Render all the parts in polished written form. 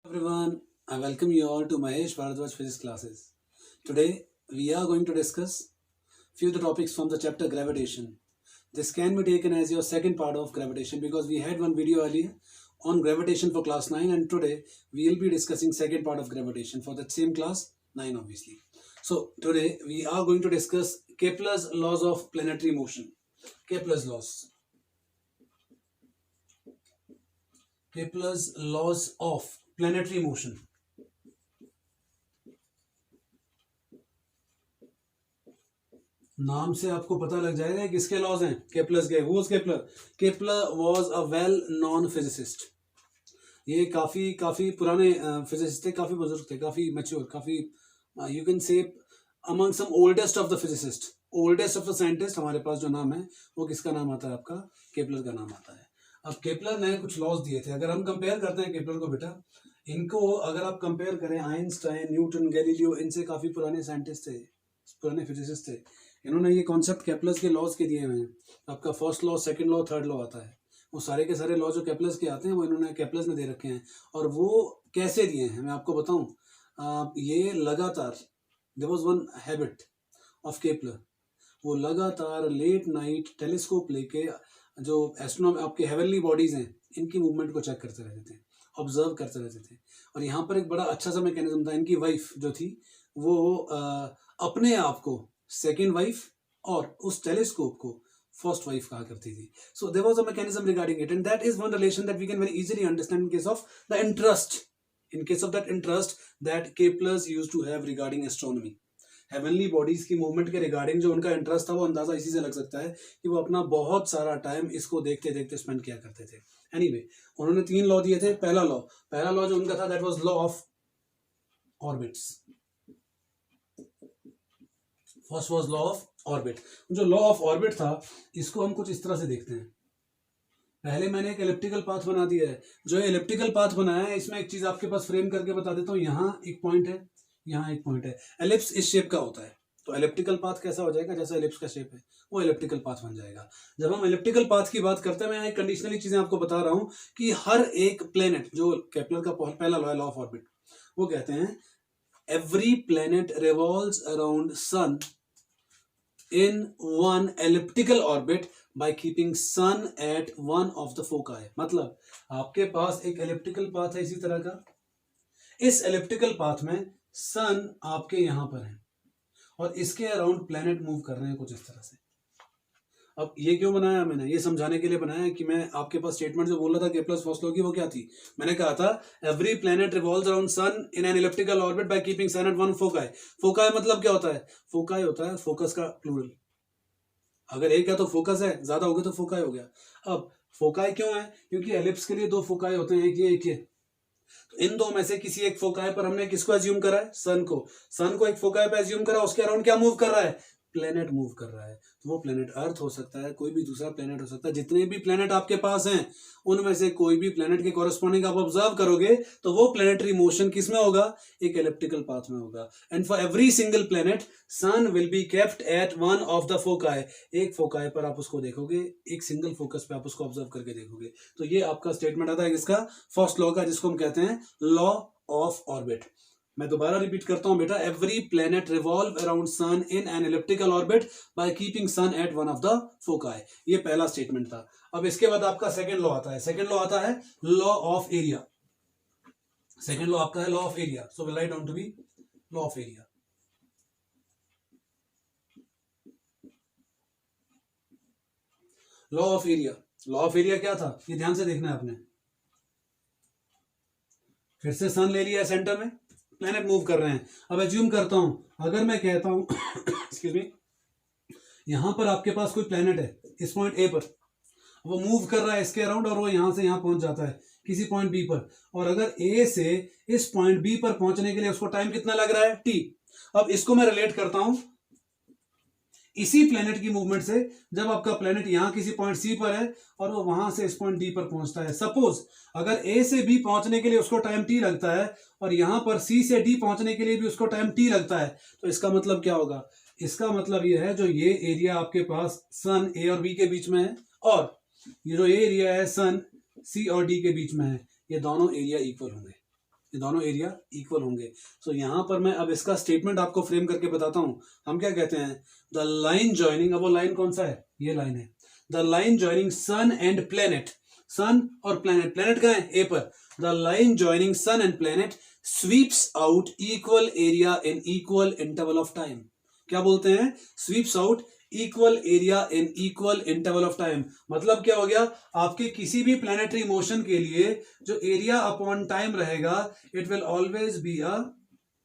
Everyone, I welcome you all to Mahesh Bharadwaj physics classes. Today we are going to discuss few of the topics from the chapter gravitation. This can be taken as your second part of gravitation because we had one video earlier on gravitation for class 9 and today we will be discussing second part of gravitation for that same class 9 obviously. So today we are going to discuss Kepler's laws of planetary motion. Kepler's laws. Kepler's laws of planetary motion. नाम से आपको पता लग जाएगा किसके laws हैं, Kepler's के. Who was Kepler? Kepler was a well non physicist. ये काफी पुराने फिजिसिस्ट थे, काफी बुजुर्ग थे, काफी मैच्योर, काफी you can say among some oldest of the physicist, oldest of the scientist. हमारे पास जो नाम है वो किसका नाम आता है? आपका केपलर का नाम आता है. अब केपलर ने कुछ लॉज दिए थे. अगर हम कंपेयर करते हैं केपलर को बेटा, इनको अगर आप कंपेयर करें आइंस्टाइन, न्यूटन, गैलीलियो, इनसे काफी पुराने साइंटिस्ट थे, पुराने फिजिसिस्ट थे. इन्होंने ये कॉन्सेप्ट केपलर्स के लॉज के दिए हुए हैं. आपका first law, second law, third law आता है. वो सारे के सारे लॉ जो केपलर्स के आते हैं वो इन्होंने केपलर्स ने दे रखे हैं. और वो कैसे दिए हैं मैं आपको बताऊं. ये लगातार there was one habit of Kepler. वो लगातार लेट नाइट टेलीस्कोप लेके जो एस्ट्रोनॉमी आपके हेवनली बॉडीज हैं इनकी मूवमेंट को चेक करते रहते थे, ऑब्जर्व करते रहते थे. और यहाँ पर एक बड़ा अच्छा सा मैकेनिज्म था. इनकी वाइफ जो थी वो अपने आप को सेकेंड वाइफ और उस टेलीस्कोप को फर्स्ट वाइफ कहा करती थी. So there was a mechanism regarding it and that is one relation that we can very easily understand in case of the interest, in case of that interest that Kepler's used to have regarding astronomy. Heavenly bodies की movement के regarding जो उनका interest था वो अंदाजा इसी से लग सकता है कि वो अपना बहुत सारा टाइम इसको देखते देखते स्पेंड किया करते थे. एनीवे, उन्होंने 3 लॉ दिए थे. पहला लॉ जो उनका था that was law of orbits. First was law of orbit. जो लॉ ऑफ ऑर्बिट था इसको हम कुछ इस तरह से देखते हैं. पहले मैंने एक एलिप्टिकल पाथ बना दिया है. जो एलिप्टिकल पाथ बनाया है इसमें एक चीज आपके पास फ्रेम करके बता देता हूँ. यहाँ एक पॉइंट है, यहाँ एक पॉइंट है. एलिप्स इस शेप का होता है तो एलिप्टिकल पाथ कैसा हो जाएगा? जैसा एलिप्स का शेप है वो एलिप्टिकल पाथ बन जाएगा. जब हम एलिप्टिकल पाथ की बात करते हैं, मैं कंडीशनली चीजें आपको बता रहा हूँ कि हर एक प्लेनेट, जो केपलर का पहला लॉ है लॉ ऑफ ऑर्बिट, वो कहते हैं every planet revolves around sun in one elliptical orbit by keeping sun at one of the foci. मतलब आपके पास एक एलिप्टिकल पाथ है इसी तरह का. इस एलिप्टिकल पाथ में सन आपके यहां पर है और इसके अराउंड प्लेनेट मूव कर रहे हैं कुछ इस तरह से. अब ये क्यों बनाया मैंने? ये समझाने के लिए बनाया कि मैं आपके पास स्टेटमेंट जो बोल रहा था केपलर्स फर्स्ट लॉ की, वो क्या थी? मैंने कहा था every planet revolves around sun in an elliptical orbit by keeping sun at one foci. Foci मतलब क्या होता है? फोकाई होता है फोकस का प्लूरल. अगर एक है तो फोकस है, ज्यादा हो गया तो फोकाई हो गया. अब फोकाई क्यों है? क्योंकि एलिप्स के लिए 2 फोकाई होते हैं, एक ये. तो इन दो में से किसी एक फोकाई पर हमने किसको एज्यूम करा है? सन को. सन को एक फोकाई पर एज्यूम करा, उसके अराउंड क्या मूव कर रहा है? प्लेनेट मूव कर रहा है. तो वो प्लेनेट अर्थ हो सकता है, कोई भी दूसरा प्लेनेट हो सकता है. जितने भी प्लेनेट आपके पास हैं उनमें से कोई भी प्लेनेट के कॉरेस्पॉन्डिंग आप ऑब्जर्व करोगे तो वो प्लेनेटरी मोशन किस में होगा? एक इलिप्टिकल पाथ में होगा. And for every single planet sun will be kept at one of the foci. एक फोकाई पर आप उसको देखोगे, एक सिंगल फोकस पे आप उसको ऑब्जर्व करके देखोगे. तो ये आपका स्टेटमेंट आता है इसका फर्स्ट लॉ का, जिसको हम कहते हैं लॉ ऑफ ऑर्बिट. मैं दोबारा रिपीट करता हूं बेटा, every planet revolve around sun in an elliptical orbit by keeping sun at one of the foci. ये पहला स्टेटमेंट था. अब इसके बाद आपका सेकंड लॉ आता है. सेकंड लॉ आता है law of area. Second law आपका है law of area. So will write down to be law of area. Law of area. Law of area क्या था? ये ध्यान से देखना है आपने. फिर से सन ले लिया सेंटर में, प्लेनेट मूव कर रहे हैं. अब एज्यूम करता हूं, अगर मैं कहता हूं एक्सक्यूज मी, यहां पर आपके पास कोई प्लेनेट है इस पॉइंट ए पर, वो मूव कर रहा है इसके अराउंड और वो यहां से यहां पहुंच जाता है किसी पॉइंट बी पर. और अगर ए से इस पॉइंट बी पर पहुंचने के लिए उसको टाइम कितना लग रहा है? टी. अब इसको मैं रिलेट करता हूं इसी प्लेनेट की मूवमेंट से. जब आपका प्लेनेट यहां किसी पॉइंट सी पर है और वो वहां से इस पॉइंट डी पर पहुंचता है. सपोज अगर ए से बी पहुंचने के लिए उसको टाइम टी लगता है और यहां पर सी से डी पहुंचने के लिए भी उसको टाइम टी लगता है, तो इसका मतलब क्या होगा? इसका मतलब ये है जो ये एरिया आपके पास सन ए और बी के बीच में है और ये जो एरिया है सन सी और डी के बीच में है, ये दोनों एरिया इक्वल होंगे. ये दोनों एरिया इक्वल होंगे। सो यहाँ पर मैं अब इसका स्टेटमेंट आपको फ्रेम करके बताता हूँ। हम क्या कहते हैं, द लाइन ज्वाइनिंग, अब वो लाइन कौन सा है, ये लाइन है, the line joining sun and planet, sun और प्लेनेट, प्लेनेट कहाँ है, ए पर, the line joining sun and planet sweeps out equal area in equal interval of time. क्या बोलते हैं, sweeps out equal area in equal interval of time. मतलब क्या हो गया, आपके किसी भी प्लैनेटरी मोशन के लिए जो एरिया अपॉन टाइम रहेगा it will always be a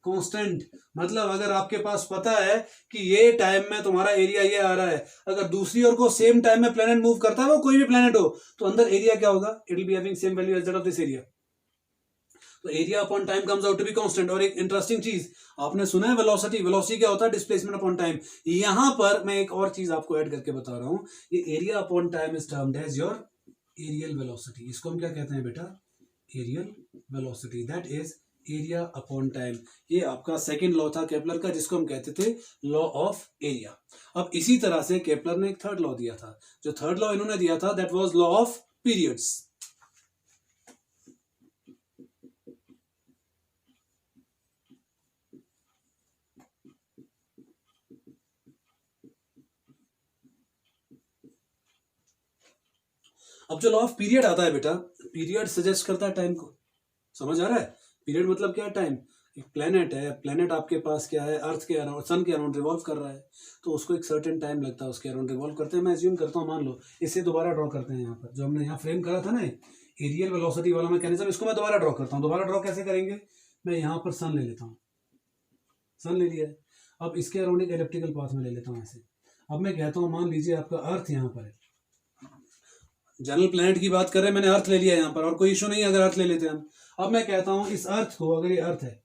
constant. मतलब अगर आपके पास पता है कि ये टाइम में तुम्हारा एरिया ये आ रहा है, अगर दूसरी ओर को सेम टाइम में प्लैनेट मूव करता है, वो कोई भी प्लैनेट हो, तो अंदर एरिया क्या होगा, it will be having same value as that of this area. तो area upon time comes out to be constant. और एक इंटरेस्टिंग चीज आपने सुना है वेलोसिटी, वेलोसिटी क्या होता है, डिस्प्लेसमेंट अपॉन टाइम। यहां पर मैं एक और चीज आपको ऐड करके बता रहा हूं, ये area upon time is termed as your areal velocity. इसको हम क्या कहते हैं बेटा, areal velocity, that is area upon time. ये आपका सेकंड लॉ था केपलर का, जिसको हम कहते थे लॉ ऑफ एरिया। अब इसी तरह से केपलर ने एक थर्ड लॉ दिया था। जो थर्ड लॉ इन्होंने दिया था that was law of periods. अब जो लॉ ऑफ पीरियड आता है बेटा, पीरियड सजेस्ट करता है टाइम को, समझ आ रहा है, पीरियड मतलब क्या है, टाइम। एक प्लेनेट है, प्लेनेट आपके पास क्या है, अर्थ के अराउंड, सन के अराउंड रिवॉल्व कर रहा है, तो उसको एक सर्टेन टाइम लगता है उसके अराउंड रिवॉल्व करते हैं। मैं एज्यूम करता हूँ, मान लो इसे दोबारा ड्रॉ करते हैं, यहाँ पर जो हमने यहाँ फ्रेम करा था ना एरियल वेलोसिटी वाला मैकेनिज्म, इसको मैं दोबारा ड्रॉ करता हूँ। दोबारा ड्रॉ कैसे करेंगे, मैं यहाँ पर सन ले लेता हूँ, सन ले लिया है, अब इसके अराउंड एक इलिप्टिकल पाथ में ले लेता हूँ ऐसे। अब मैं कहता हूँ मान लीजिए आपका अर्थ यहाँ पर है, जनरल प्लेनेट की बात कर रहे हैं, मैंने अर्थ ले लिया यहाँ पर, और कोई इशू नहीं है अगर अर्थ ले लेते हैं हम। अब मैं कहता हूं इस अर्थ को, अगर ये अर्थ है,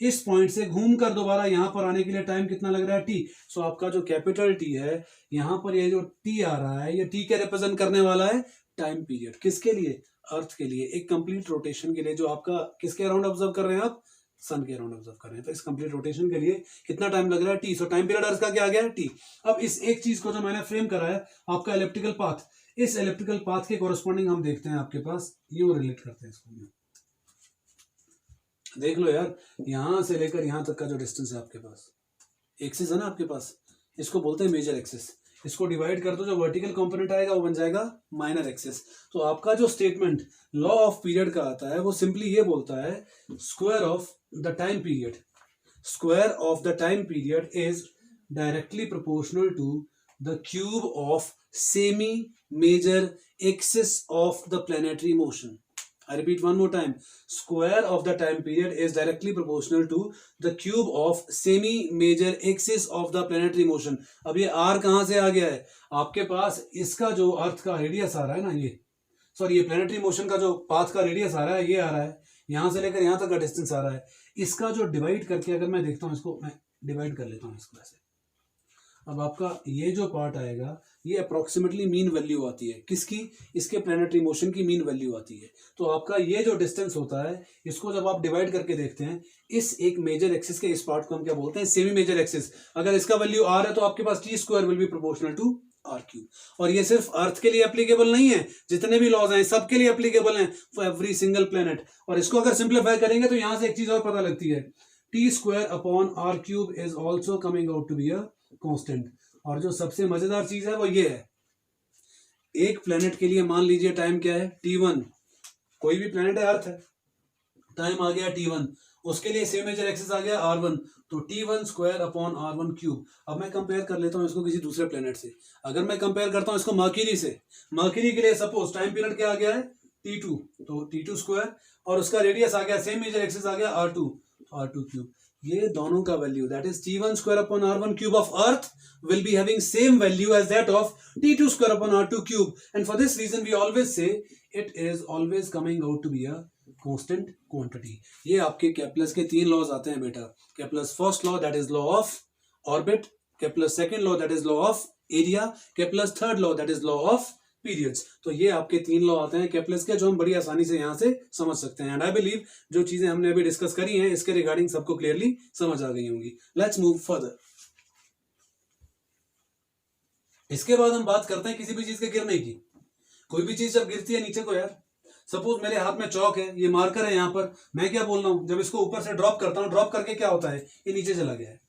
इस पॉइंट से घूमकर दोबारा यहां पर आने के लिए टाइम कितना लग रहा है, टी। सो आपका जो कैपिटल टी है यहां पर, ये जो टी आ रहा है, ये टी क्या रिप्रेजेंट करने वाला है, टाइम पीरियड। किसके लिए, अर्थ के लिए, एक कंप्लीट रोटेशन के लिए, जो आपका किसके अराउंड ऑब्जर्व कर रहे हैं आप, सन के अराउंड ऑब्जर्व कर रहे हैं। तो इस कंप्लीट रोटेशन के लिए कितना टाइम लग रहा है, टी। सो टाइम पीरियड अर्थ का क्या आ गया, टी। अब इस एक चीज को जो मैंने फ्रेम करा है, आपका इलेप्टिकल पाथ, इस इलेप्टिकल पाथ के कोरस्पॉन्डिंग हम देखते हैं आपके पास, यूं रिलेट करते हैं इसको। देख लो यार, यहां से लेकर यहां तक का जो डिस्टेंस है आपके पास, एक्सिस है ना आपके पास, इसको बोलते हैं मेजर एक्सिस। इसको डिवाइड कर दो, जो वर्टिकल कंपोनेंट आएगा वो बन जाएगा माइनर एक्सिस। तो आपका जो स्टेटमेंट लॉ ऑफ पीरियड का आता है वो सिंपली ये बोलता है, square of the time period, square of the time period is directly proportional to the cube of semi major axis of the planetary motion. I repeat one more time. Square of the time period is directly proportional to the cube of semi-major axis of the planetary motion. अब ये r कहाँ से आ गया है, आपके पास इसका जो अर्थ का रेडियस आ रहा है ना, ये सॉरी, ये प्लैनेटरी मोशन का जो पाथ का रेडियस आ रहा है, ये आ रहा है, यहां से लेकर यहां तक का डिस्टेंस आ रहा है। इसका जो डिवाइड करके अगर मैं देखता हूँ, इसको मैं डिवाइड कर लेता हूँ इसको ऐसे। अब आपका ये जो पार्ट आएगा, ये अप्रोक्सीमेटली मीन वैल्यू आती है, किसकी, इसके प्लैनेटरी मोशन की मीन वैल्यू आती है। तो आपका ये जो डिस्टेंस होता है, इसको जब आप डिवाइड करके देखते हैं, इस एक मेजर एक्सिस के इस पार्ट को हम क्या बोलते हैं, सेमी मेजर एक्सिस। अगर इसका वैल्यू आर है तो आपके पास T square will be proportional to R cube. और ये सिर्फ अर्थ के लिए एप्लीकेबल नहीं है, जितने भी लॉज हैं सबके लिए एप्लीकेबल हैं फॉर एवरी सिंगल प्लैनेट। और इसको अगर सिंप्लीफाई करेंगे तो यहां से एक चीज और पता लगती है, T square upon R cube is also coming out to be a constant. और जो सबसे मजेदार चीज है वो ये है, एक प्लेनेट के लिए मान लीजिए टाइम क्या है, T1, कोई भी प्लेनेट है, अर्थ है, टाइम आ गया T1, उसके लिए सेम मेजर एक्सिस आ गया R1, तो T1 square upon R1 cube. अब मैं कंपेयर कर लेता हूं इसको किसी दूसरे प्लेनेट से। अगर मैं कंपेयर करता हूं इसको मर्क्यूरी से, मर्क्यूरी के लिए सपोज टाइम पीरियड क्या आ गया है, T2, तो T2 स्क्वायर, और उसका रेडियस आ गया, सेम मेजर एक्सिस आ गया R2, R2 क्यूब। ये दोनों का value, that is T1 square upon R1 cube of earth will be having same value as that of T2 square upon R2 cube, and for this reason we always say it is always coming out to be a constant quantity. ये आपके Kepler's के तीन laws आते हैं बेटा, Kepler's first law that is law of orbit, Kepler's second law that is law of area, Kepler's third law that is law of periods. तो ये आपके तीन लॉ आते हैं केपलर्स के, जो हम बड़ी आसानी से यहाँ से समझ सकते हैं। एंड आई बिलीव जो चीजें हमने अभी डिस्कस करी हैं इसके रिगार्डिंग सबको क्लियरली समझ आ गई होंगी। Let's move further. इसके बाद हम बात करते हैं किसी भी चीज के गिरने की। कोई भी चीज जब गिरती है नीचे को यार, सपोज मेरे हाथ में चौक है, ये मार्कर है यहाँ पर, मैं क्या बोल रहा हूँ, जब इसको ऊपर से ड्रॉप करता हूँ, ड्रॉप करके क्या होता है, ये नीचे चला गया है।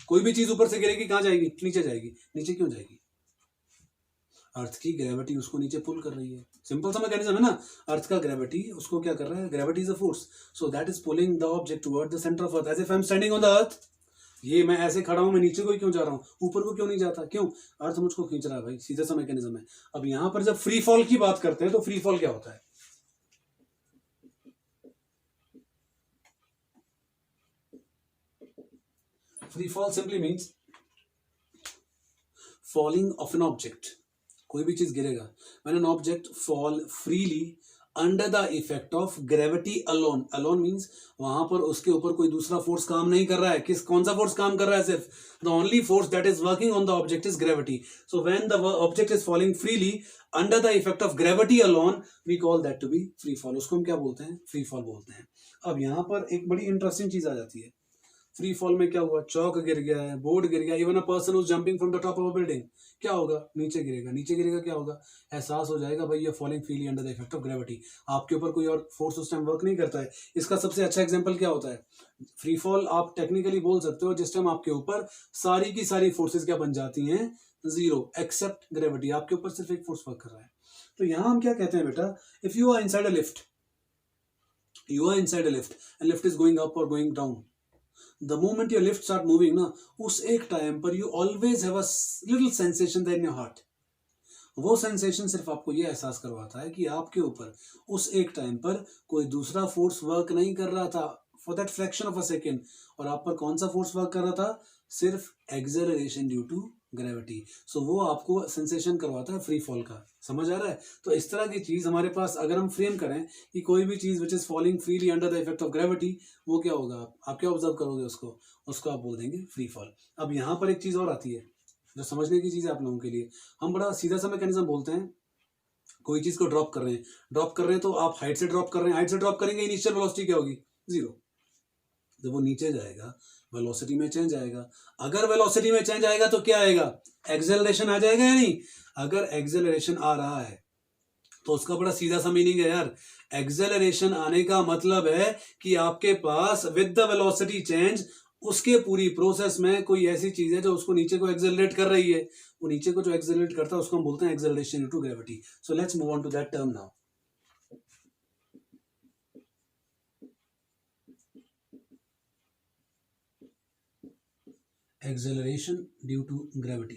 कोई भी चीज ऊपर से गिरेगी कहाँ जाएगी, नीचे जाएगी। नीचे क्यों जाएगी, अर्थ की ग्रेविटी उसको नीचे पुल कर रही है। सिंपल सा मैकेनिज्म है ना, अर्थ का ग्रेविटी उसको क्या कर रहा है, gravity is a force, so that is pulling the object toward the centre of earth as if I am standing on the earth. ये मैं ऐसे खड़ा हूं, मैं नीचे को ही क्यों जा रहा हूँ, ऊपर को क्यों नहीं जाता, क्यों, अर्थ मुझको खींच रहा है भाई, सीधा सा मैकेनिज्म है। अब यहाँ पर जब फ्री फॉल की बात करते हैं तो फ्री फॉल क्या होता है, free fall simply means falling of an object. कोई भी चीज गिरेगा, when an object fall freely under the effect of gravity alone. Alone means वहां पर उसके ऊपर कोई दूसरा फोर्स काम नहीं कर रहा है। कौन सा फोर्स काम कर रहा है, सिर्फ the only force that is working on the object is gravity. So when the object is falling freely under the effect of gravity alone, we call that to be free fall. उसको हम क्या बोलते हैं, free fall बोलते हैं। अब यहाँ पर एक बड़ी इंटरेस्टिंग चीज आ जाती है, फ्री फॉल में क्या हुआ, चौक गिर गया है, बोर्ड गिर गया, even a person who is jumping from the top of a building, क्या होगा, नीचे गिरेगा। नीचे गिरेगा क्या होगा, एहसास हो जाएगा भाई ये falling freely under the effect of gravity. आपके ऊपर कोई और फोर्स उस टाइम वर्क नहीं करता है। इसका सबसे अच्छा एग्जांपल क्या होता है, फ्री फॉल आप टेक्निकली बोल सकते हो जिस टाइम आपके ऊपर सारी की सारी फोर्सेज क्या बन जाती हैं, जीरो एक्सेप्ट ग्रेविटी। आपके ऊपर सिर्फ एक फोर्स वर्क कर रहा है। तो यहां हम क्या कहते हैं बेटा, if you are inside a lift, you are inside a lift and lift is going up or going down, the moment your lift start moving ना, उस एक टाइम पर you always have a little sensation there in your heart। वो sensation सिर्फ आपको ये एहसास करवाता है कि आपके ऊपर उस एक टाइम पर कोई दूसरा फोर्स वर्क नहीं कर रहा था for that fraction of a second. और आप पर कौन सा फोर्स वर्क कर रहा था, सिर्फ एक्सेलरेशन ड्यू टू ग्रेविटी। सो वो आपको सेंसेशन करवाता है फ्री फॉल का। समझ आ रहा है। तो इस तरह की चीज हमारे पास अगर हम फ्रेम करें कि कोई भी चीज which is falling freely under the effect of gravity, वो क्या होगा, आप क्या ऑब्जर्व करोगे उसको आप बोल देंगे फ्री फॉल। अब यहाँ पर एक चीज और आती है जो समझने की चीज है आप लोगों के लिए। हम बड़ा सीधा सा मैकेनिज्म बोलते हैं, कोई चीज को ड्रॉप कर रहे हैं तो आप हाइट से ड्रॉप कर रहे हैं, हाइट से ड्रॉप करेंगे, इनिशियल वेलोसिटी क्या होगी, जीरो। जब वो नीचे जाएगा वेलोसिटी में चेंज आएगा। अगर वेलोसिटी में चेंज आएगा तो क्या आएगा, एक्सेलरेशन आ जाएगा या नहीं। अगर एक्सेलरेशन आ रहा है तो उसका बड़ा सीधा सा मीनिंग है यार, एक्सेलरेशन आने का मतलब है कि आपके पास विद द वेलोसिटी चेंज उसके पूरी प्रोसेस में कोई ऐसी चीज है जो उसको नीचे को एक्सेलरेट कर रही है। वो नीचे को जो एक्सेलरेट करता है उसको हम बोलते हैं acceleration due to gravity. So let's move on to that term now. Acceleration due to gravity,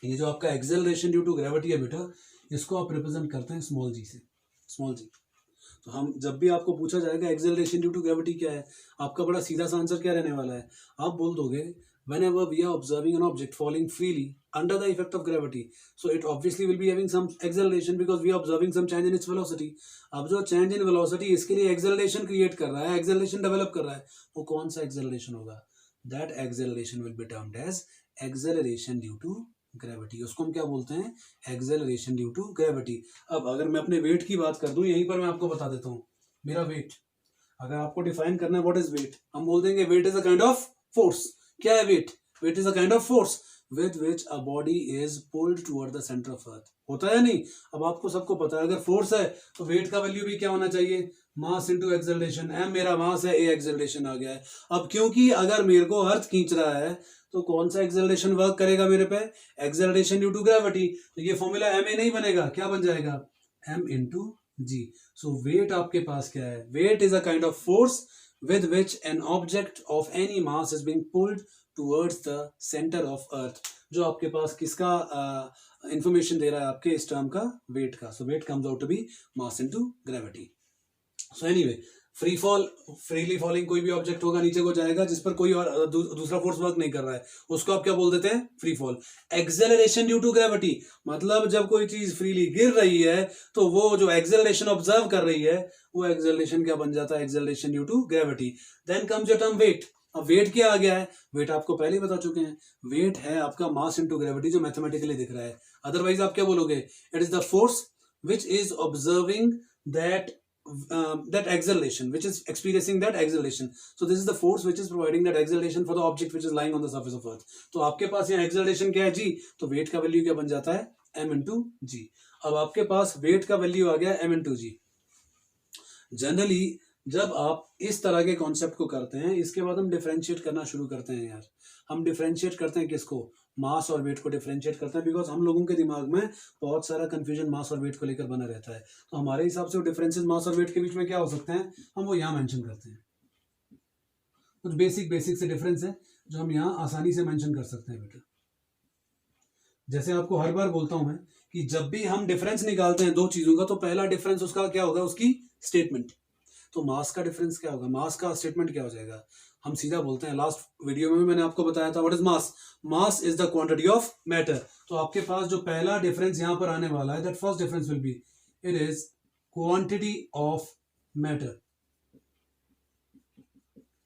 ये जो आपका एक्सेलरेशन ड्यू टू ग्रेविटी है बेटा, इसको आप रिप्रेजेंट करते हैं स्मॉल जी से, स्मॉल जी। तो हम जब भी आपको पूछा जाएगा एक्सेलरेशन ड्यू टू ग्रेविटी क्या है, आपका बड़ा सीधा सा आंसर क्या रहने वाला है, आप बोल दोगे whenever we are observing an object falling freely under the effect of gravity, so it obviously will be having some acceleration because we are observing some change in its velocity। अब जो change in velocity इसके लिए acceleration create कर रहा है, acceleration develop कर रहा है, वो कौन सा acceleration होगा, that acceleration will be termed as acceleration due to gravity. उसको हम क्या बोलते हैं, एक्सेलरेशन ड्यू टू ग्रेविटी। अब अगर मैं अपने वेट की बात कर दूं, यहीं पर मैं आपको बता देता हूं मेरा वेट। अगर आपको डिफाइन करना है व्हाट इज वेट, हम बोल देंगे weight is a kind of force. क्या है weight, weight is a kind of force with which a body is pulled toward the centre of earth. होता है नहीं। अब आपको सबको पता है अगर फोर्स है तो वेट का वैल्यू भी क्या होना चाहिए, मास इनटू एक्सेलरेशन। एम मेरा मास है, ए एक्सेलरेशन आ गया है। अब क्योंकि अगर मेरे को अर्थ खींच रहा है तो कौन सा एक्सेलरेशन वर्क करेगा मेरे पे, एक्सेलरेशन ड्यू टू ग्रेविटी। तो ये फॉर्मूला एम ए नहीं बनेगा, क्या बन जाएगा, M into G. So weight आपके पास क्या है, weight is a kind of force with which an object of any mass is being pulled towards the center of earth। जो आपके पास किसका इंफॉर्मेशन दे रहा है, आपके इस टर्म का वेट का। So weight comes out to be mass into gravity. So anyway, free fall, freely falling कोई भी ऑब्जेक्ट होगा नीचे को जाएगा जिस पर कोई और दूसरा फोर्स वर्क नहीं कर रहा है, उसको आप क्या बोल देते हैं, free fall. Acceleration due to gravity मतलब जब कोई चीज फ्रीली गिर रही है तो वो जो एक्सेलरेशन ऑब्जर्व कर रही है वो एक्सेलरेशन क्या बन जाता है, acceleration due to gravity. Then comes your term weight. अब वेट क्या आ गया है, वेट आपको पहले ही बता चुके हैं, वेट है आपका मास इनटू ग्रेविटी जो मैथमेटिकली दिख रहा है। अदरवाइज आप क्या बोलोगे, it is the force which is observing that acceleration, which is experiencing that acceleration। So this is the force which is providing that acceleration for the object which is lying on the surface of earth। तो आपके पास यहाँ acceleration क्या है जी, तो weight का value क्या बन जाता है, m इंटू जी। अब आपके पास वेट का वैल्यू आ गया m इंटू जी। जनरली जब आप इस तरह के कॉन्सेप्ट को करते हैं, इसके बाद हम डिफरेंशिएट करना शुरू करते हैं यार। हम डिफरेंशिएट करते हैं किसको? मास और वेट को डिफरेंशिएट करते हैं, बिकॉज हम लोगों के दिमाग में बहुत सारा कंफ्यूजन मास और वेट को लेकर बना रहता है। तो हमारे हिसाब से वो डिफरेंसेस मास और वेट के बीच में क्या हो सकते हैं, हम वो यहाँ मेंशन करते हैं। कुछ बेसिक से डिफरेंस है जो हम यहाँ आसानी से मेंशन कर सकते हैं बेटा। जैसे आपको हर बार बोलता हूं मैं कि जब भी हम डिफरेंस निकालते हैं दो चीजों का, तो पहला डिफरेंस उसका क्या होगा? उसकी स्टेटमेंट। तो मास का डिफरेंस क्या होगा? मास का स्टेटमेंट क्या हो जाएगा? हम सीधा बोलते हैं, लास्ट वीडियो में भी मैंने आपको बताया था, what is mass? Mass is the quantity of matter. तो आपके पास जो पहला डिफरेंस यहां पर आने वाला है, that first difference will be, it is quantity of matter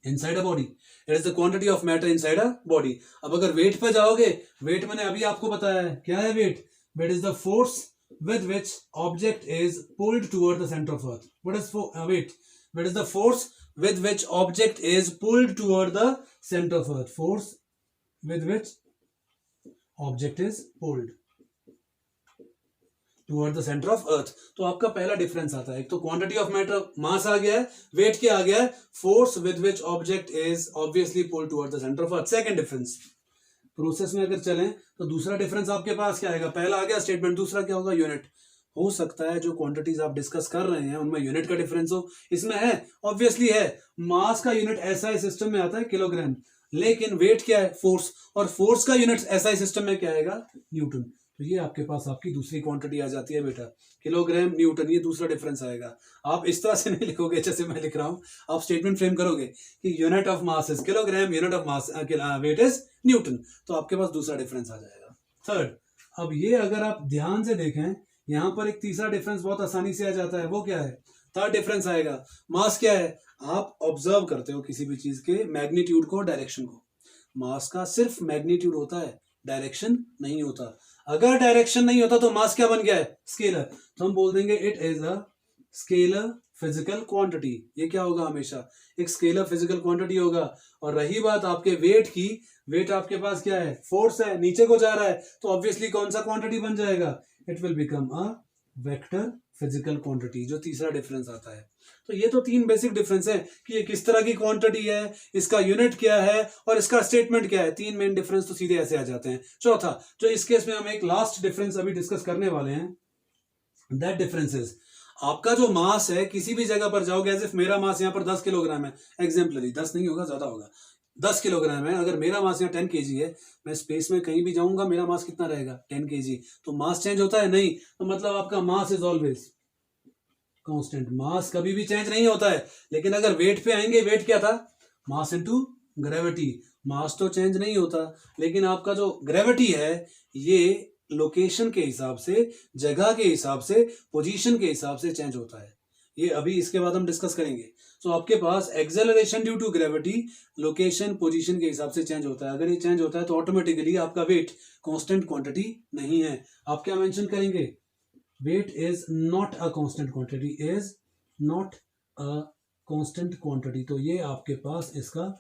inside a body. It is the quantity of matter inside a body. अब अगर वेट पे जाओगे, वेट मैंने अभी आपको बताया है, क्या है weight? Weight is the force with which object is pulled toward the center of earth. What is weight? Weight is the force with which object is pulled toward the center of earth. Force with which object is pulled toward the center of earth. तो आपका पहला difference आता है, एक तो quantity of matter मास आ गया है, wait क्या आ गया है? Force with which object is obviously pulled toward the centre of earth. Second difference, process में अगर चलें तो दूसरा डिफरेंस आपके पास क्या आएगा? पहला आ गया स्टेटमेंट, दूसरा क्या होगा? यूनिट। हो सकता है जो क्वांटिटीज आप डिस्कस कर रहे हैं उनमें यूनिट का डिफरेंस हो, इसमें है, ऑब्वियसली है। मास का यूनिट एसआई सिस्टम में आता है किलोग्राम, लेकिन वेट क्या है? फोर्स। और फोर्स का यूनिट एसआई सिस्टम में क्या आएगा? न्यूटन। तो ये आपके पास आपकी दूसरी क्वांटिटी आ जाती है बेटा, किलोग्राम न्यूटन। ये दूसरा डिफरेंस आएगा। आप इस तरह से नहीं लिखोगे जैसे मैं लिख रहा हूं, आप स्टेटमेंट फ्रेम करोगे कि unit of mass is kilogram, unit of mass weight is Newton. तो आपके पास दूसरा डिफरेंस आ जाएगा। थर्ड, अब ये अगर आप ध्यान से देखें, यहां पर एक तीसरा डिफरेंस बहुत आसानी से आ जाता है। वो क्या है? थर्ड डिफरेंस आएगा। मास क्या है? आप ऑब्जर्व करते हो किसी भी चीज के मैग्नीट्यूड को, डायरेक्शन को। मास का सिर्फ मैग्नीट्यूड होता है, डायरेक्शन नहीं होता। अगर डायरेक्शन नहीं होता तो मास क्या बन गया है? स्केलर। तो हम बोल देंगे it is a scalar physical quantity. ये क्या होगा? हमेशा एक स्केलर फिजिकल क्वांटिटी होगा। और रही बात आपके वेट की, वेट आपके पास क्या है? फोर्स है, नीचे को जा रहा है, तो ऑब्वियसली कौन सा क्वांटिटी बन जाएगा? It will become a vector physical quantity, जो तीसरा डिफरेंस आता है। तो ये तो तीन बेसिक डिफरेंस है कि ये किस तरह की क्वांटिटी है, इसका यूनिट क्या है और इसका स्टेटमेंट क्या है। तीन मेन डिफरेंस तो सीधे ऐसे आ जाते हैं। चौथा, जो इस केस में हम एक लास्ट डिफरेंस अभी डिस्कस करने वाले हैं, दैट डिफरेंस इज, आपका जो मास है, किसी भी जगह पर जाओगे, एज इफ मेरा मास यहाँ पर 10 किलोग्राम है, एग्जाम्पलरी 10 नहीं होगा, ज्यादा होगा, 10 किलोग्राम है। अगर मेरा मास यहाँ 10 kg है, मैं स्पेस में कहीं भी जाऊंगा, मेरा मास कितना रहेगा? 10 kg। तो मास चेंज होता है? नहीं। तो मतलब आपका मास इज ऑलवेज कांस्टेंट। मास कभी भी चेंज नहीं होता है। लेकिन अगर वेट पे आएंगे, वेट क्या था? मास इनटू ग्रेविटी। मास तो चेंज नहीं होता, लेकिन आपका जो ग्रेविटी है, ये लोकेशन के हिसाब से, जगह के हिसाब से, पोजीशन के हिसाब से चेंज होता है। ये अभी इसके बाद हम डिस्कस करेंगे। तो आपके पास acceleration due to gravity location position के हिसाब से चेंज होता है। अगर ये चेंज होता है तो ऑटोमेटिकली आपका वेट कांस्टेंट क्वांटिटी नहीं है। आप क्या मेंशन करेंगे? Weight is not a constant quantity, is not a constant quantity. तो ये आपके पास इसका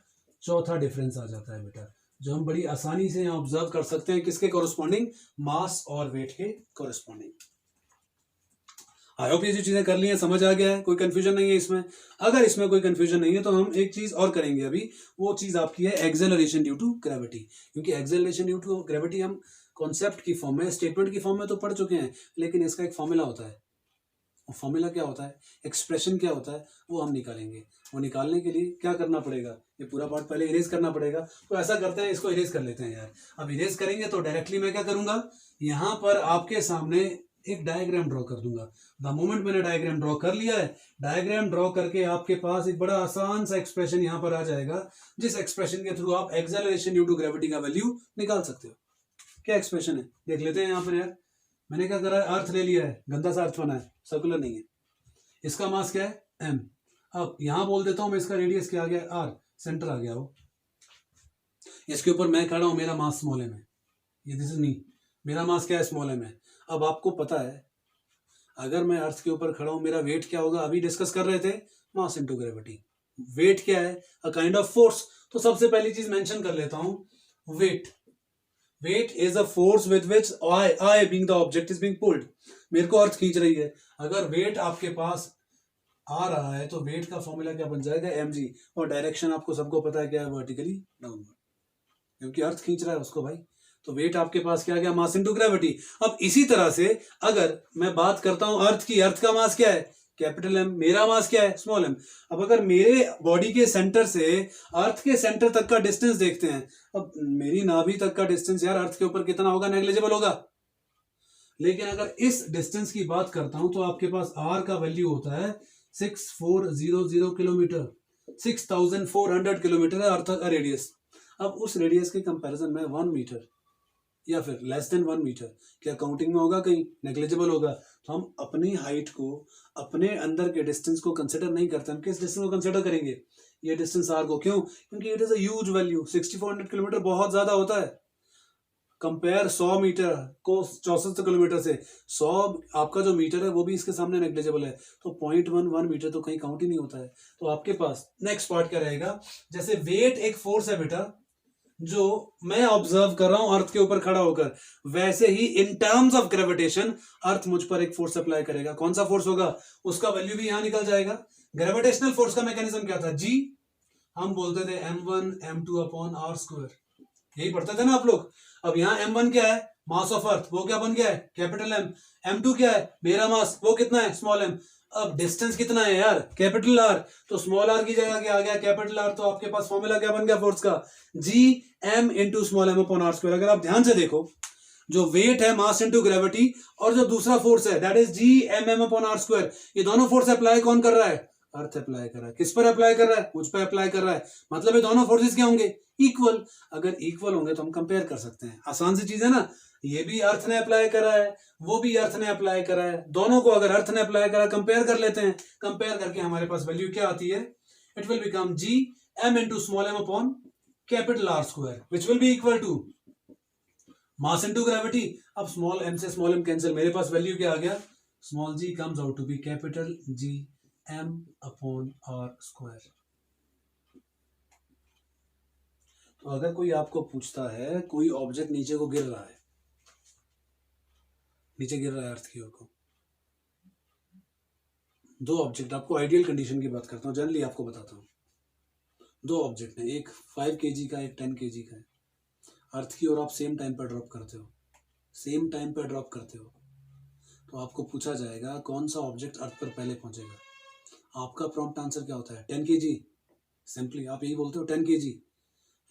चौथा डिफरेंस आ जाता है बेटा, जो हम बड़ी आसानी से यहाँ ऑब्जर्व कर सकते हैं, किसके कोरस्पॉन्डिंग? मास और वेट के कोरस्पॉन्डिंग। आई होप ये जो चीजें कर ली हैं समझ आ गया है, कोई कंफ्यूजन नहीं है इसमें। अगर इसमें कोई कंफ्यूजन नहीं है तो हम एक चीज और करेंगे अभी, वो चीज आपकी है एक्सेलरेशन ड्यू टू ग्रेविटी। क्योंकि एक्सेलरेशन ड्यू टू ग्रेविटी हम कॉन्सेप्ट की फॉर्म में, स्टेटमेंट की फॉर्म में तो पढ़ चुके हैं, लेकिन इसका एक फॉर्मूला होता है। फॉर्मूला क्या होता है, एक्सप्रेशन क्या होता है, वो हम निकालेंगे। वो निकालने के लिए क्या करना पड़ेगा? ये पूरा पार्ट पहले इरेज करना पड़ेगा। तो ऐसा करते हैं, इसको इरेज कर लेते हैं यार। अब इरेज करेंगे तो डायरेक्टली मैं क्या करूंगा, यहाँ पर आपके सामने एक डायग्राम ड्रॉ कर दूंगा। द मोमेंट मैंने डायग्राम ड्रॉ कर लिया है, डायग्राम ड्रॉ करके आपके पास एक बड़ा आसान सा एक्सप्रेशन यहाँ पर आ जाएगा, जिस एक्सप्रेशन के थ्रू आप एक्सेलरेशन ड्यू टू ग्रेविटी का वैल्यू निकाल सकते हो। क्या एक्सप्रेशन है देख लेते हैं यहाँ पर यार। मैंने क्या करा है, अर्थ ले लिया है, गंदा सा अर्थ बना है, सर्कुलर नहीं है। इसका मास क्या है? m। अब यहां बोल देता हूं मैं, इसका रेडियस क्या आ गया? r। सेंटर आ गया वो। इसके ऊपर मैं खड़ा हूं, मेरा मास स्मॉल m है। ये दिस इज मी, मेरा मास क्या है? स्मॉल m है। अब आपको पता है, अगर मैं अर्थ के ऊपर खड़ा हूं, मेरा वेट क्या होगा? अभी डिस्कस कर रहे थे, मास इनटू ग्रेविटी। वेट क्या है? A kind of force. तो सबसे पहली चीज मेंशन कर लेता हूं, weight. Weight is a force with which I being the object is being pulled. मेरे को अर्थ खींच रही है। अगर वेट आपके पास आ रहा है तो वेट का फॉर्मूला क्या बन जाएगा, mg। और डायरेक्शन आपको सबको पता है क्या है, वर्टिकली डाउनवर्ड, क्योंकि अर्थ खींच रहा है उसको भाई। तो वेट आपके पास क्या आ गया, मास इनटू ग्रेविटी। अब इसी तरह से अगर मैं बात करता हूं अर्थ की, अर्थ का मास क्या है, कैपिटल एम, मेरा मास क्या है, स्मॉल एम। अब अगर मेरे बॉडी के सेंटर से अर्थ के सेंटर तक का डिस्टेंस देखते हैं, अब मेरी नाभि तक का डिस्टेंस यार अर्थ के ऊपर कितना होगा, नेग्लिजिबल होगा। लेकिन अगर इस डिस्टेंस की बात करता हूं तो आपके पास आर का वैल्यू होता है 6400 किलोमीटर, 6400 किलोमीटर है अर्थ का रेडियस। अब उस रेडियस के कंपैरिजन में 1 मीटर या फिर लेस देन 1 मीटर क्या काउंटिंग में होगा, कहीं नेग्लिजिबल होगा। तो हम अपनी हाइट को, अपने अंदर के डिस्टेंस को कंसिडर नहीं करते, हम किस डिस्टेंस को कंसिडर करेंगे, ये डिस्टेंस आर को। क्यों, क्योंकि it is a huge value, 6400 kilometre बहुत ज्यादा होता है। कंपेयर 100 मीटर को 64 किलोमीटर से, 100 आपका जो मीटर है वो भी इसके सामने नेग्लिजिबल है। तो 0.11 मीटर तो कहीं काउंट ही नहीं होता है। तो आपके पास नेक्स्ट पार्ट क्या रहेगा, जैसे वेट एक फोर्स है बेटा जो मैं ऑब्जर्व कर रहा हूं अर्थ के ऊपर खड़ा होकर, वैसे ही इन टर्म्स ऑफ ग्रेविटेशन अर्थ मुझ पर एक फोर्स अप्लाई करेगा। कौन सा फोर्स होगा, उसका वैल्यू भी यहां निकल जाएगा। ग्रेविटेशनल फोर्स का मैकेनिज्म क्या था, जी, हम बोलते थे m1 m2 upon R square, यही पढ़ते थे ना आप लोग। अब यहाँ m1 क्या है, मास ऑफ अर्थ, वो क्या बन गया है, कैपिटल एम। m2 क्या है, मेरा मास, वो कितना है, स्मॉल एम। अब डिस्टेंस कितना है यार, कैपिटल आर, तो स्मॉल आर की जगह क्या आ गया, कैपिटल आर। तो आपके पास फॉर्मूला क्या बन गया फोर्स का, G M into small m upon R square. अगर आप ध्यान से देखो, जो वेट है मास इंटू ग्रेविटी, और जो दूसरा फोर्स है that is G M m upon R square, ये दोनों फोर्स अप्लाई कौन कर रहा है, अर्थ अप्लाई कर रहा है। किस पर अप्लाई कर रहा है, मुझ पर अप्लाई कर रहा है। मतलब ये दोनों फोर्सेस क्या होंगे, इक्वल। अगर इक्वल होंगे तो हम कंपेयर कर सकते हैं, आसान सी चीज है ना। ये भी अर्थ ने अप्लाई करा है, वो भी अर्थ ने अप्लाई करा है, दोनों को अगर अर्थ ने अप्लाई करा, कंपेयर कर लेते हैं। कंपेयर करके हमारे पास वैल्यू क्या आती है, it will become G M into small m upon capital R square, which will be equal to mass into gravity. अब स्मॉल एम से स्मॉल एम कैंसिल, मेरे पास वैल्यू क्या आ गया, small g comes out to be capital G M upon R square. तो अगर कोई आपको पूछता है कोई ऑब्जेक्ट नीचे को गिर रहा है, नीचे गिर रहा है अर्थ की ओर को, दो ऑब्जेक्ट, आपको आइडियल कंडीशन की बात करता हूँ, जनरली आपको बताता हूँ। दो ऑब्जेक्ट हैं, एक 5 kg का, एक 10 kg का है। अर्थ की ओर आप सेम टाइम पर ड्रॉप करते हो, सेम टाइम पर ड्रॉप करते हो, तो आपको पूछा जाएगा कौन सा ऑब्जेक्ट अर्थ पर पहले पहुंचेगा। आपका प्रॉम्प्ट आंसर क्या होता है, 10 kg। सिंपली आप यही बोलते हो 10 kg।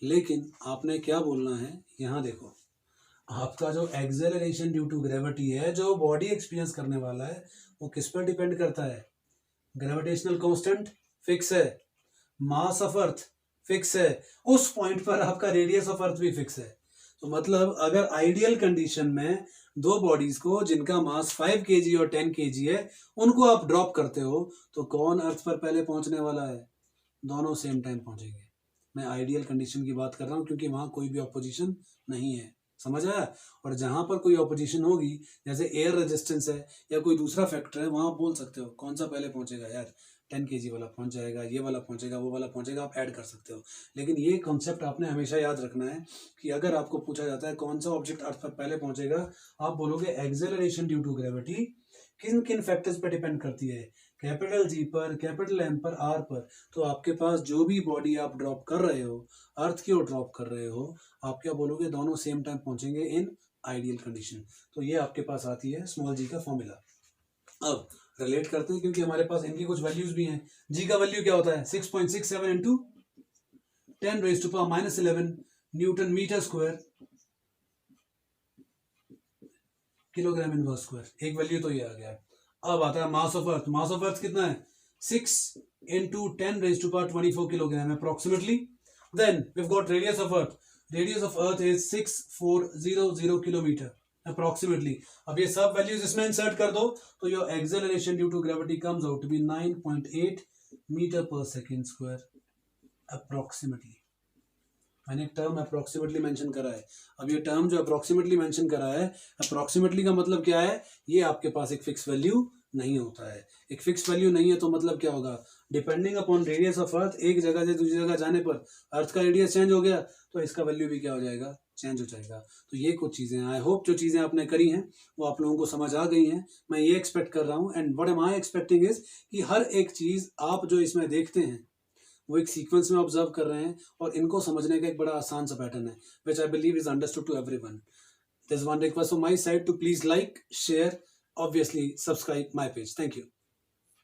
लेकिन आपने क्या बोलना है, यहां देखो, आपका जो एक्सेलरेशन ड्यू टू ग्रेविटी है, जो बॉडी एक्सपीरियंस करने वाला है, वो किस पर डिपेंड करता है, ग्रेविटेशनल कांस्टेंट फिक्स है, मास ऑफ अर्थ फिक्स है, उस पॉइंट पर आपका रेडियस ऑफ अर्थ भी फिक्स है। तो मतलब अगर आइडियल कंडीशन में दो बॉडीज को जिनका मास 5 kg और 10 kg है, उनको आप ड्रॉप करते हो, तो कौन अर्थ पर पहले पहुंचने वाला है, दोनों सेम टाइम पहुंचेंगे। मैं आइडियल कंडीशन की बात कर रहा हूं क्योंकि वहां कोई भी ऑपोजिशन नहीं है, समझ आया। और जहां पर कोई ऑपोजिशन होगी, जैसे एयर रेजिस्टेंस है या कोई दूसरा फैक्टर है, वहां आप बोल सकते हो कौन सा पहले पहुंचेगा यार, 10 kg वाला पहुंच जाएगा, ये वाला पहुंचेगा, वो वाला पहुंचेगा, आप ऐड कर सकते हो। लेकिन ये कॉन्सेप्ट आपने हमेशा याद रखना है कि अगर आपको पूछा जाता है कौन सा ऑब्जेक्ट अर्थ पर पहले पहुंचेगा, आप बोलोगे एक्सेलरेशन ड्यू टू ग्रेविटी किन किन फैक्टर्स पर डिपेंड करती है, कैपिटल जी पर, कैपिटल एम पर, आर पर। तो आपके पास जो भी बॉडी आप ड्रॉप कर रहे हो, अर्थ की ओर ड्रॉप कर रहे हो, आप क्या बोलोगे, दोनों सेम टाइम पहुंचेंगे इन आइडियल कंडीशन। तो ये आपके पास आती है स्मॉल जी का फॉर्मूला। अब रिलेट करते हैं क्योंकि हमारे पास इनकी कुछ वैल्यूज भी हैं। जी का वैल्यू क्या होता है, 6.67 into 10⁻⁻11 newton metre square kilogram inverse square, एक वैल्यू तो ये आ गया है। अब आता है mass of earth. Mass of earth कितना है, 6 into 10⁻24 kilogram approximately. Then we got radius of earth, radius of earth is 6400 kilometre approximately. अब ये सब वैल्यूज इसमें इंसर्ट कर दो, तो your acceleration due to gravity comes out to be 9.8 metre पर सेकेंड स्क्वायर अप्रोक्सीमेटली। मैंने एक टर्म अप्रोक्सीमेटली मेंशन करा है। अब ये टर्म जो अप्रोक्सीमेटली मेंशन करा है, अप्रोक्सीमेटली का मतलब क्या है, ये आपके पास एक फिक्स वैल्यू नहीं होता है। एक फिक्स वैल्यू नहीं है तो मतलब क्या होगा, डिपेंडिंग अपॉन रेडियस ऑफ अर्थ, एक जगह से दूसरी जगह जाने पर अर्थ का रेडियस चेंज हो गया तो इसका वैल्यू भी क्या हो जाएगा, चेंज हो जाएगा। तो ये कुछ चीज़ें, आई होप जो चीज़ें आपने करी हैं वो आप लोगों को समझ आ गई हैं। मैं ये एक्सपेक्ट कर रहा हूँ, and what am I expecting is कि हर एक चीज़ आप जो इसमें देखते हैं वो एक सीक्वेंस में ऑब्जर्व कर रहे हैं, और इनको समझने का एक बड़ा आसान सा पैटर्न है, which I believe is understood to everyone. There's one request from my side to please like, share, obviously subscribe my page. Thank you.